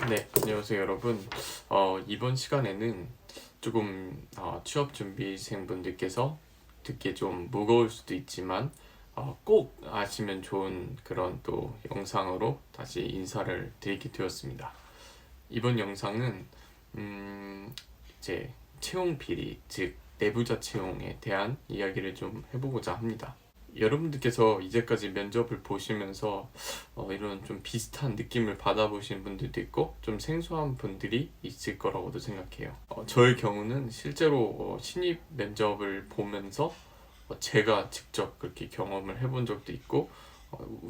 네, 안녕하세요 여러분. 이번 시간에는 조금 취업 준비생분들께서 듣기에 좀 무거울 수도 있지만 꼭 아시면 좋은 그런 또 영상으로 다시 인사를 드리게 되었습니다. 이번 영상은 이제 채용 비리, 즉 내부자 채용에 대한 이야기를 좀 해보고자 합니다. 여러분들께서 이제까지 면접을 보시면서 이런 좀 비슷한 느낌을 받아보신 분들도 있고 좀 생소한 분들이 있을 거라고도 생각해요. 저의 경우는 실제로 신입 면접을 보면서 제가 직접 그렇게 경험을 해본 적도 있고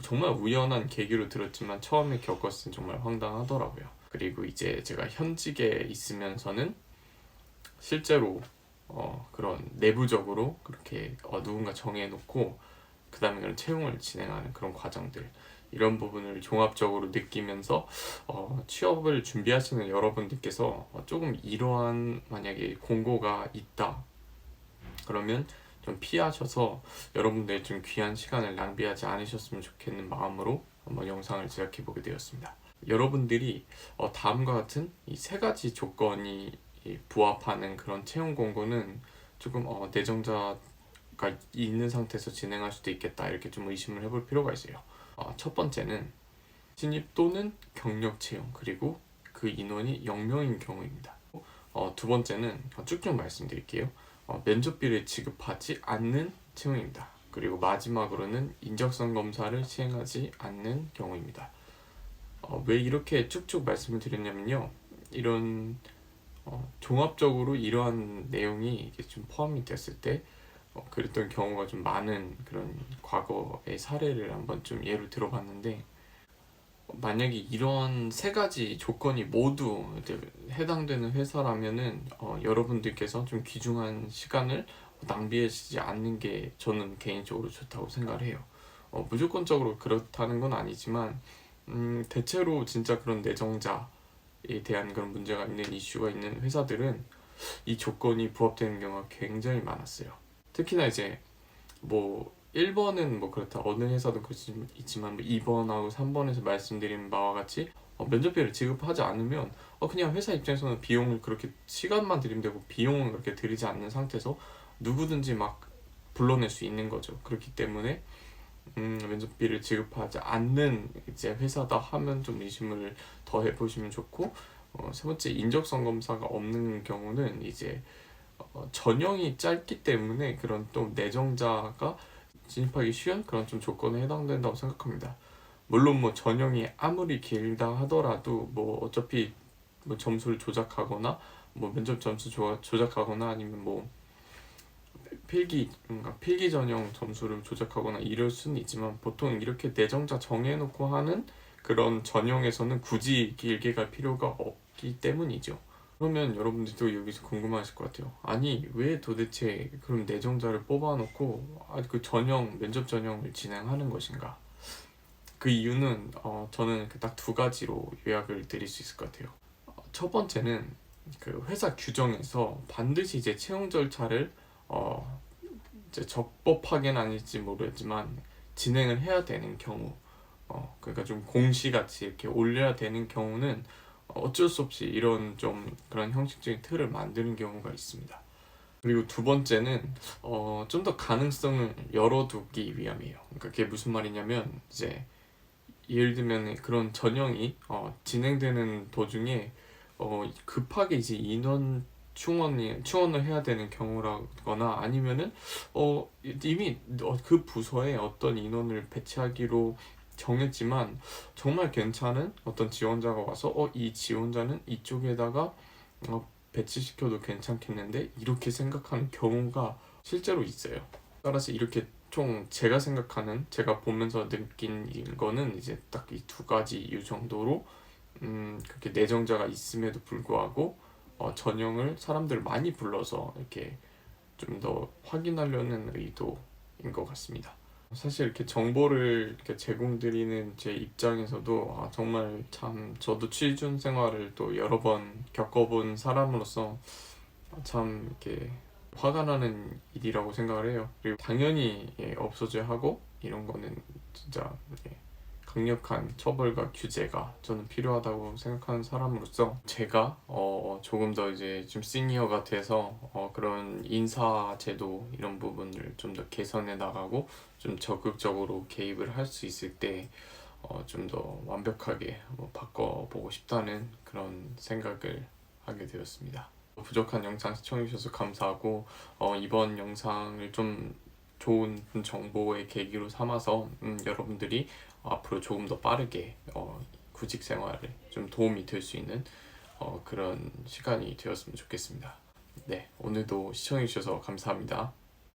정말 우연한 계기로 들었지만 처음에 겪었을 때 정말 황당하더라고요. 그리고 이제 제가 현직에 있으면서는 실제로 그런 내부적으로 그렇게 누군가 정해놓고 그 다음에 그런 채용을 진행하는 그런 과정들, 이런 부분을 종합적으로 느끼면서 취업을 준비하시는 여러분들께서 조금 이러한 만약에 공고가 있다 그러면 좀 피하셔서 여러분들의 좀 귀한 시간을 낭비하지 않으셨으면 좋겠는 마음으로 한번 영상을 제작해 보게 되었습니다. 여러분들이 다음과 같은 이 세 가지 조건이 부합하는 그런 채용 공고는 조금 내정자가 있는 상태에서 진행할 수도 있겠다, 이렇게 좀 의심을 해볼 필요가 있어요. 첫 번째는 신입 또는 경력 채용, 그리고 그 인원이 0명인 경우입니다. 두 번째는 쭉쭉 말씀드릴게요. 면접비를 지급하지 않는 채용입니다. 그리고 마지막으로는 인적성 검사를 시행하지 않는 경우입니다. 왜 이렇게 쭉쭉 말씀을 드렸냐면요, 이런 종합적으로 이러한 내용이 이게 좀 포함이 됐을 때 그랬던 경우가 좀 많은 그런 과거의 사례를 한번 좀 예로 들어봤는데, 만약에 이런 세 가지 조건이 모두 이제 해당되는 회사라면은 여러분들께서 좀 귀중한 시간을 낭비하시지 않는 게 저는 개인적으로 좋다고 생각을 해요. 무조건적으로 그렇다는 건 아니지만 대체로 진짜 그런 내정자에 대한 그런 문제가 있는 이슈가 있는 회사들은 이 조건이 부합되는 경우가 굉장히 많았어요. 특히나 이제 뭐 1번은 뭐 그렇다, 어느 회사도 그렇지만 뭐 2번하고 3번에서 말씀드린 바와 같이 면접비를 지급하지 않으면 그냥 회사 입장에서는 비용을 그렇게 시간만 들이면 되고 비용을 그렇게 들이지 않는 상태에서 누구든지 막 불러낼 수 있는 거죠. 그렇기 때문에 면접비를 지급하지 않는 이제 회사다 하면 좀 의심을 더 해보시면 좋고, 세 번째, 인적성 검사가 없는 경우는 이제 전형이 짧기 때문에 그런 또 내정자가 진입하기 쉬운 그런 좀 조건에 해당된다고 생각합니다. 물론 뭐 전형이 아무리 길다 하더라도 뭐 어차피 뭐 점수를 조작하거나 뭐 면접 점수 조작하거나 아니면 뭐 필기 전형 점수를 조작하거나 이럴 수는 있지만, 보통 이렇게 내정자 정해놓고 하는 그런 전형에서는 굳이 길게 갈 필요가 없기 때문이죠. 그러면 여러분들도 여기서 궁금하실 것 같아요. 아니, 왜 도대체 그럼 내정자를 뽑아놓고 그 전형, 면접 전형을 진행하는 것인가? 그 이유는 저는 딱 두 가지로 요약을 드릴 수 있을 것 같아요. 첫 번째는 그 회사 규정에서 반드시 이제 채용 절차를 이제 적법하게는 아닐지 모르겠지만 진행을 해야 되는 경우, 그러니까 좀 공시같이 이렇게 올려야 되는 경우는 어쩔 수 없이 이런 좀 그런 형식적인 틀을 만드는 경우가 있습니다. 그리고 두 번째는 좀 더 가능성을 열어두기 위함이에요. 그러니까 그게 무슨 말이냐면, 이제 예를 들면 그런 전형이 진행되는 도중에 급하게 이제 인원 충원을 해야 되는 경우라거나 아니면은 이미 그 부서에 어떤 인원을 배치하기로 정했지만 정말 괜찮은 어떤 지원자가 와서 이 지원자는 이쪽에다가 배치시켜도 괜찮겠는데, 이렇게 생각하는 경우가 실제로 있어요. 따라서 이렇게 총 제가 생각하는, 제가 보면서 느낀 거는 이제 딱 이 두 가지 이유 정도로 그렇게 내정자가 있음에도 불구하고 전형을 사람들을 많이 불러서 이렇게 좀 더 확인하려는 의도인 것 같습니다. 사실 이렇게 정보를 이렇게 제공드리는 제 입장에서도 정말 참 저도 취준 생활을 또 여러 번 겪어본 사람으로서 참 이렇게 화가 나는 일이라고 생각을 해요. 그리고 당연히 없어져야 하고, 이런 거는 진짜 강력한 처벌과 규제가 저는 필요하다고 생각하는 사람으로서 제가 조금 더 이제 좀 시니어가 돼서 그런 인사 제도 이런 부분을 좀 더 개선해 나가고 좀 적극적으로 개입을 할 수 있을 때 좀 더 완벽하게 바꿔보고 싶다는 그런 생각을 하게 되었습니다. 부족한 영상 시청해주셔서 감사하고 이번 영상을 좀 좋은 정보의 계기로 삼아서 여러분들이 앞으로 조금 더 빠르게 구직 생활에 좀 도움이 될 수 있는 그런 시간이 되었으면 좋겠습니다. 네, 오늘도 시청해주셔서 감사합니다.